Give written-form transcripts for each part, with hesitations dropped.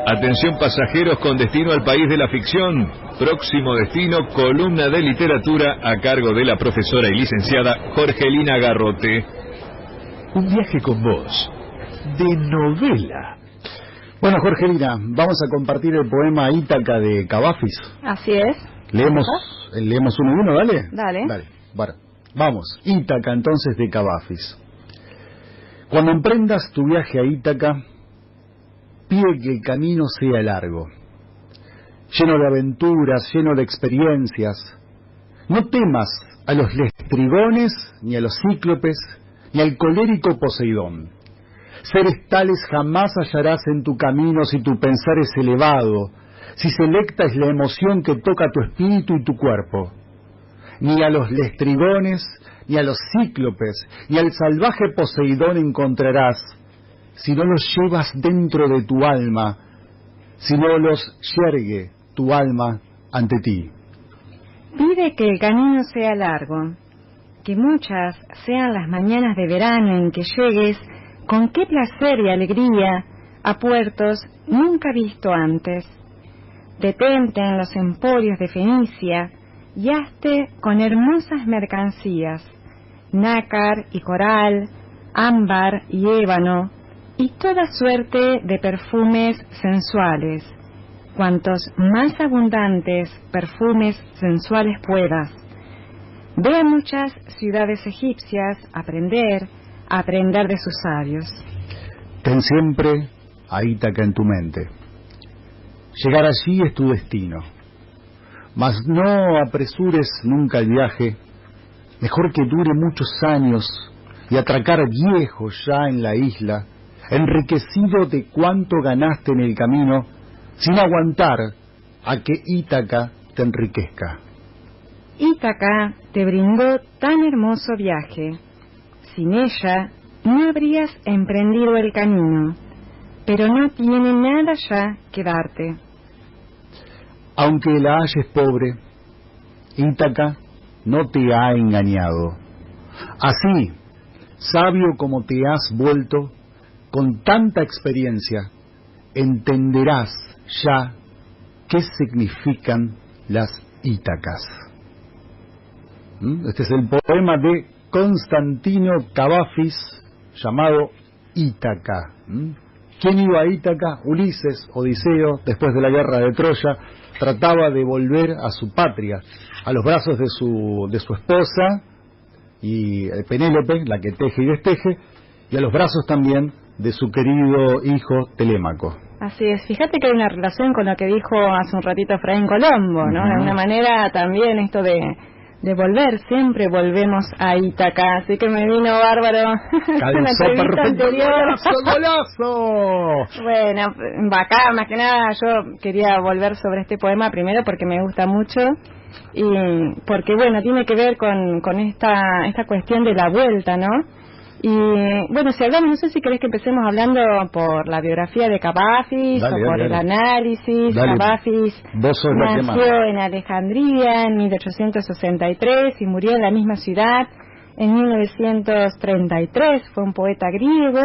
Atención pasajeros con destino al país de la ficción. Próximo destino, columna de literatura a cargo de la profesora y licenciada Jorgelina Garrote. Un viaje con vos, de novela. Bueno, Jorgelina, vamos a compartir el poema Ítaca de Cavafis. Así es. Leemos uno y uno, ¿dale? Dale. Bueno, vamos. Ítaca entonces de Cavafis. Cuando emprendas tu viaje a Ítaca, pide que el camino sea largo, lleno de aventuras, lleno de experiencias. No temas a los lestrigones, ni a los cíclopes, ni al colérico Poseidón. Seres tales jamás hallarás en tu camino si tu pensar es elevado, si selecta es la emoción que toca tu espíritu y tu cuerpo. Ni a los lestrigones, ni a los cíclopes, ni al salvaje Poseidón encontrarás, si no los llevas dentro de tu alma, si no los yergue tu alma ante ti. Pide que el camino sea largo, que muchas sean las mañanas de verano en que llegues con qué placer y alegría a puertos nunca visto antes. Detente en los emporios de Fenicia y hazte con hermosas mercancías, nácar y coral, ámbar y ébano, y toda suerte de perfumes sensuales, cuantos más abundantes perfumes sensuales puedas. Ve a muchas ciudades egipcias a aprender de sus sabios. Ten siempre a Ítaca en tu mente. Llegar allí es tu destino, mas no apresures nunca el viaje. Mejor que dure muchos años y atracar viejo ya en la isla, enriquecido de cuánto ganaste en el camino, sin aguantar a que Ítaca te enriquezca. Ítaca te brindó tan hermoso viaje. Sin ella no habrías emprendido el camino, pero no tiene nada ya que darte. Aunque la halles pobre, Ítaca no te ha engañado. Así, sabio como te has vuelto, con tanta experiencia, entenderás ya qué significan las Ítacas. Este es el poema de Constantino Cavafis, llamado Ítaca. ¿Quién iba a Ítaca? Ulises, Odiseo, después de la guerra de Troya, trataba de volver a su patria, a los brazos de su esposa, y Penélope, la que teje y desteje, y a los brazos también de su querido hijo Telémaco. Así es, fíjate que hay una relación con lo que dijo hace un ratito Efraín Colombo, ¿no? De alguna manera también esto de volver, siempre volvemos a Ítaca, así que me vino bárbaro la entrevista anterior. ¡Golazo! Bueno, bacán, más que nada yo quería volver sobre este poema primero porque me gusta mucho y porque bueno, tiene que ver con esta cuestión de la vuelta, ¿no? Y bueno, si hablamos, no sé si querés que empecemos hablando por la biografía de Cavafis o por el análisis. Cavafis nació en Alejandría en 1863 y murió en la misma ciudad en 1933. Fue un poeta griego,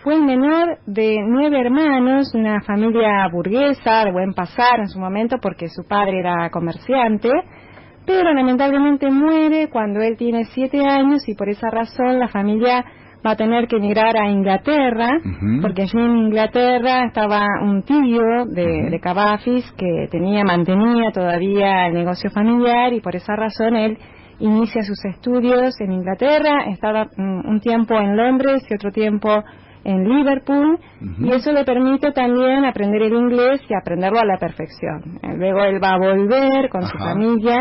fue el menor de 9 hermanos, una familia burguesa de buen pasar en su momento porque su padre era comerciante, pero lamentablemente muere cuando él tiene 7 años y por esa razón la familia va a tener que emigrar a Inglaterra, porque allí en Inglaterra estaba un tío de Cavafis que mantenía todavía el negocio familiar y por esa razón él inicia sus estudios en Inglaterra, estaba un tiempo en Londres y otro tiempo en Liverpool, y eso le permite también aprender el inglés y aprenderlo a la perfección. Luego él va a volver con su familia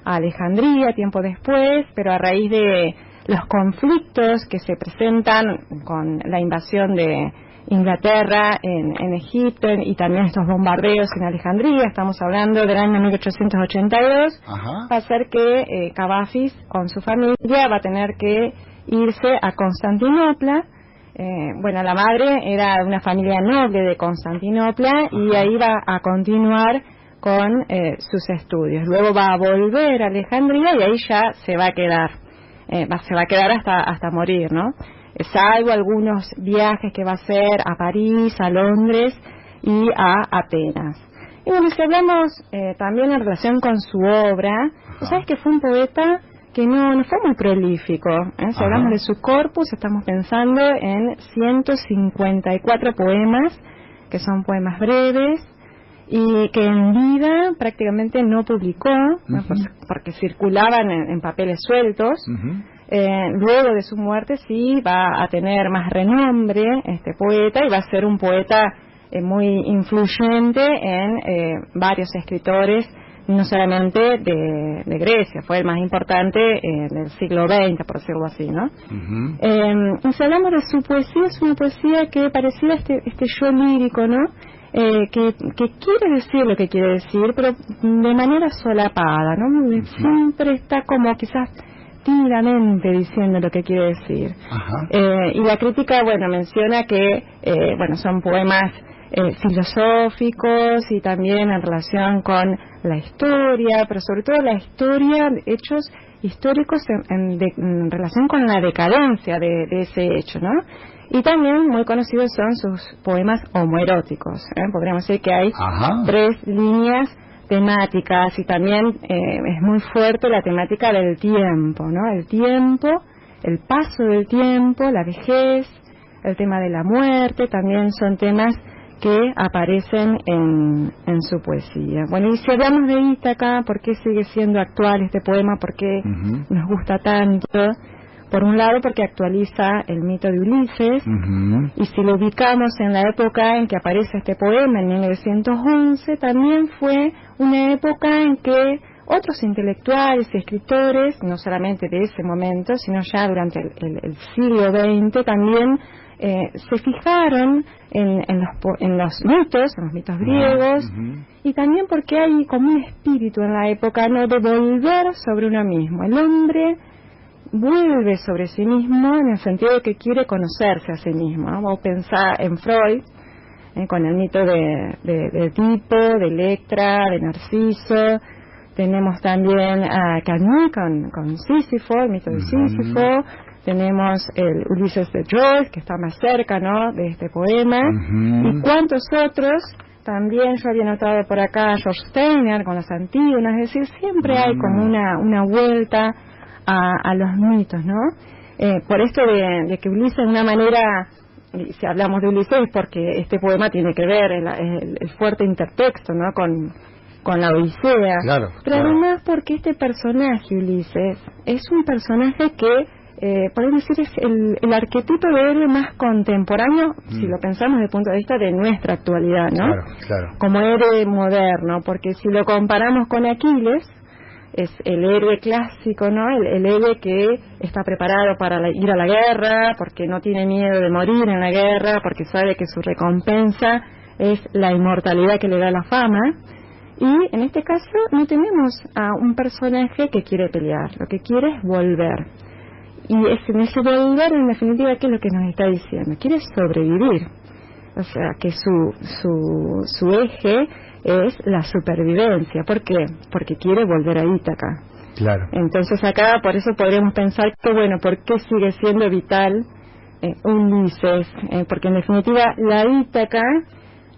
a Alejandría tiempo después, pero a raíz de los conflictos que se presentan con la invasión de Inglaterra en Egipto y también estos bombardeos en Alejandría, estamos hablando del año 1882, va a hacer que Cavafis con su familia va a tener que irse a Constantinopla. Bueno, la madre era de una familia noble de Constantinopla y ahí va a continuar con sus estudios. Luego va a volver a Alejandría y ahí ya se va a quedar. Se va a quedar hasta morir, ¿no? Salvo algunos viajes que va a hacer a París, a Londres, y a Atenas. Y bueno, si hablamos también en relación con su obra, sabes que fue un poeta que no fue muy prolífico. Si hablamos de su corpus, estamos pensando en 154 poemas, que son poemas breves, y que en vida prácticamente no publicó, ¿no? Porque circulaban en papeles sueltos. Luego de su muerte sí va a tener más renombre este poeta, y va a ser un poeta muy influyente en varios escritores, no solamente de Grecia, fue el más importante del siglo XX, por decirlo así, ¿no? Si hablamos de su poesía, es una poesía que parecía este yo lírico, ¿no? Que quiere decir lo que quiere decir, pero de manera solapada, ¿no? Siempre está como quizás tímidamente diciendo lo que quiere decir. Y la crítica, bueno, menciona que, son poemas filosóficos y también en relación con la historia, pero sobre todo la historia, hechos históricos en relación con la decadencia de ese hecho, ¿no? Y también muy conocidos son sus poemas homoeróticos. Podríamos decir que hay 3 líneas temáticas, y también es muy fuerte la temática del tiempo, ¿no? El tiempo, el paso del tiempo, la vejez, el tema de la muerte, también son temas que aparecen en su poesía. Bueno, y si hablamos de Ítaca, ¿por qué sigue siendo actual este poema? ¿Por qué nos gusta tanto? Por un lado, porque actualiza el mito de Ulises, y si lo ubicamos en la época en que aparece este poema, en 1911, también fue una época en que otros intelectuales y escritores, no solamente de ese momento, sino ya durante el siglo XX, también se fijaron en los mitos griegos, y también porque hay como un espíritu en la época, ¿no?, de volver sobre uno mismo. El hombre vuelve sobre sí mismo en el sentido de que quiere conocerse a sí mismo, ¿no? Vamos a pensar en Freud, con el mito de Edipo, de Electra, de Narciso. Tenemos también a Camus con Sísifo, el mito de Sísifo. Tenemos el Ulises de Joyce, que está más cerca, ¿no?, de este poema. Y cuántos otros. También yo había notado por acá a George Steiner con las Antígonas. Es decir, siempre hay como una vuelta a los mitos, ¿no? Por esto de que Ulises, de una manera, si hablamos de Ulises, porque este poema tiene que ver el fuerte intertexto, ¿no?, con la Odisea. Pero además porque este personaje, Ulises, es un personaje que podemos decir es el arquetipo de héroe más contemporáneo, si lo pensamos desde el punto de vista de nuestra actualidad, ¿no? Como héroe moderno, porque si lo comparamos con Aquiles, es el héroe clásico, ¿no? El héroe que está preparado para ir a la guerra, porque no tiene miedo de morir en la guerra, porque sabe que su recompensa es la inmortalidad que le da la fama. Y en este caso no tenemos a un personaje que quiere pelear, lo que quiere es volver. Y en ese volver, en definitiva, ¿qué es lo que nos está diciendo? Quiere sobrevivir. O sea, que su eje es la supervivencia. ¿Por qué? Porque quiere volver a Ítaca. Entonces acá, por eso podríamos pensar que, bueno, ¿por qué sigue siendo vital Ulises? Porque en definitiva la Ítaca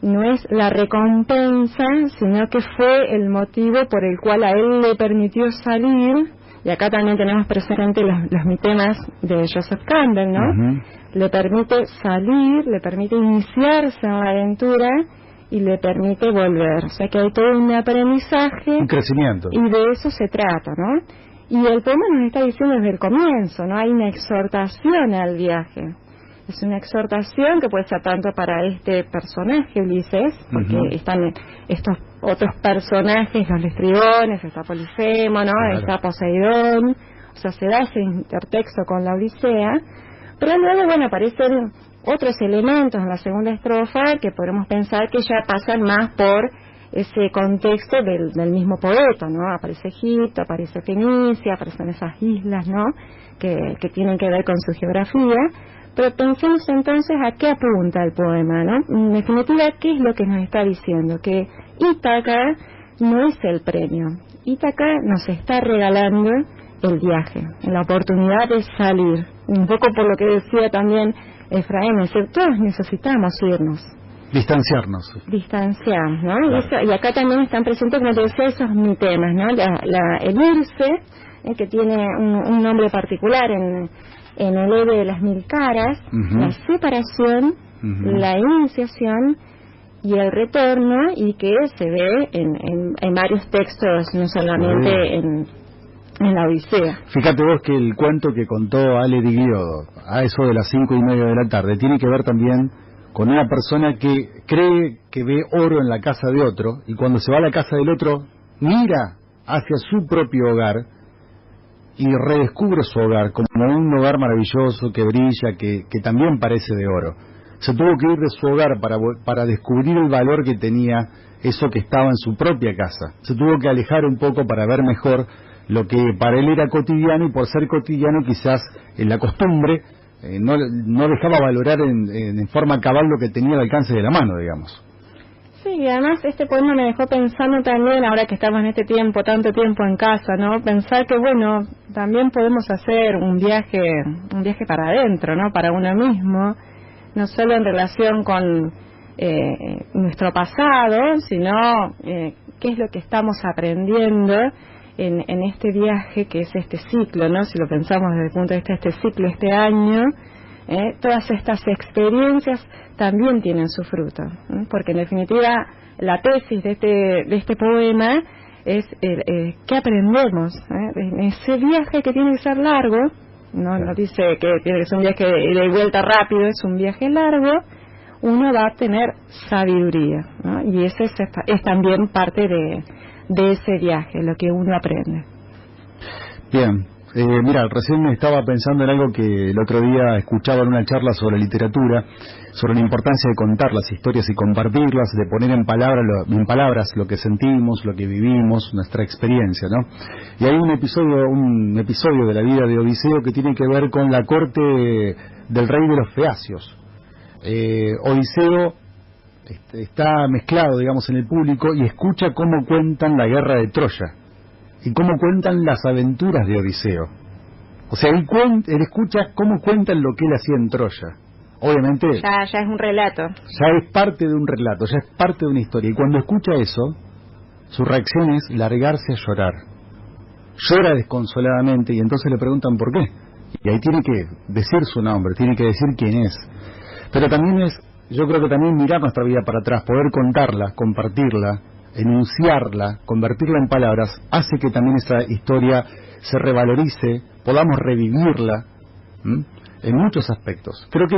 no es la recompensa, sino que fue el motivo por el cual a él le permitió salir. Y acá también tenemos presente los mitemas de Joseph Campbell, ¿no? Le permite salir, le permite iniciarse en la aventura y le permite volver. O sea que hay todo un aprendizaje, un crecimiento, y de eso se trata, ¿no? Y el poema nos está diciendo desde el comienzo, ¿no? Hay una exhortación al viaje. Es una exhortación que puede ser tanto para este personaje, Ulises, porque están estos otros personajes, los Lestrigones, está Polifemo, ¿no? Está Poseidón. O sea, se da ese intertexto con la Odisea. Pero luego, bueno, aparecen otros elementos en la segunda estrofa que podemos pensar que ya pasan más por ese contexto del mismo poeta, ¿no? Aparece Egipto, aparece Fenicia, aparecen esas islas, ¿no?, que tienen que ver con su geografía. Pero pensemos entonces a qué apunta el poema, ¿no? En definitiva, ¿qué es lo que nos está diciendo? Que Ítaca no es el premio. Ítaca nos está regalando el viaje, la oportunidad de salir. Un poco por lo que decía también Efraín, todos necesitamos irnos. Distanciarnos, ¿no? Claro. Y acá también están presentes, como te decía, esos temas, ¿no? El irse, que tiene un nombre particular en el Eve de las Mil Caras, la separación, la iniciación y el retorno, y que se ve en varios textos, no solamente en la Odisea. Fíjate vos que el cuento que contó Ale Di Gliodo, a eso de las 5:30 de la tarde, tiene que ver también con una persona que cree que ve oro en la casa de otro, y cuando se va a la casa del otro, mira hacia su propio hogar y redescubre su hogar como un hogar maravilloso que brilla, que también parece de oro. Se tuvo que ir de su hogar para descubrir el valor que tenía eso que estaba en su propia casa. Se tuvo que alejar un poco para ver mejor lo que para él era cotidiano, y por ser cotidiano quizás en la costumbre no dejaba valorar en forma cabal lo que tenía al alcance de la mano, digamos. Sí, y además este poema me dejó pensando también, ahora que estamos en este tiempo, tanto tiempo en casa, ¿no? Pensar que, bueno, también podemos hacer un viaje para adentro, ¿no? Para uno mismo, no solo en relación con nuestro pasado, sino qué es lo que estamos aprendiendo en este viaje que es este ciclo, ¿no? Si lo pensamos desde el punto de vista de este ciclo, este año, todas estas experiencias también tienen su fruto, porque en definitiva la tesis de este poema es qué aprendemos en ese viaje que tiene que ser largo, no dice que tiene que ser un viaje de ida y vuelta rápido, es un viaje largo. Uno va a tener sabiduría, ¿no? Y ese es también parte de ese viaje, lo que uno aprende. Bien, mira, recién estaba pensando en algo que el otro día escuchaba en una charla sobre literatura, sobre la importancia de contar las historias y compartirlas, de poner en palabras lo que sentimos, lo que vivimos, nuestra experiencia, ¿no? Y hay un episodio de la vida de Odiseo que tiene que ver con la corte del rey de los Feacios. Odiseo está mezclado, digamos, en el público y escucha cómo cuentan la guerra de Troya y cómo cuentan las aventuras de Odiseo. O sea, él escucha cómo cuentan lo que él hacía en Troya. Obviamente ya es un relato, ya es parte de un relato, ya es parte de una historia, y cuando escucha eso, su reacción es largarse a llorar. Llora desconsoladamente, y entonces le preguntan por qué, y ahí tiene que decir su nombre, tiene que decir quién es. Pero también yo creo que también mirar nuestra vida para atrás, poder contarla, compartirla, enunciarla, convertirla en palabras, hace que también esa historia se revalorice, podamos revivirla en muchos aspectos. Creo que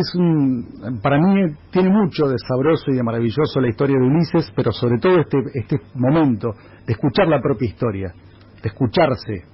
para mí tiene mucho de sabroso y de maravilloso la historia de Ulises, pero sobre todo este momento de escuchar la propia historia, de escucharse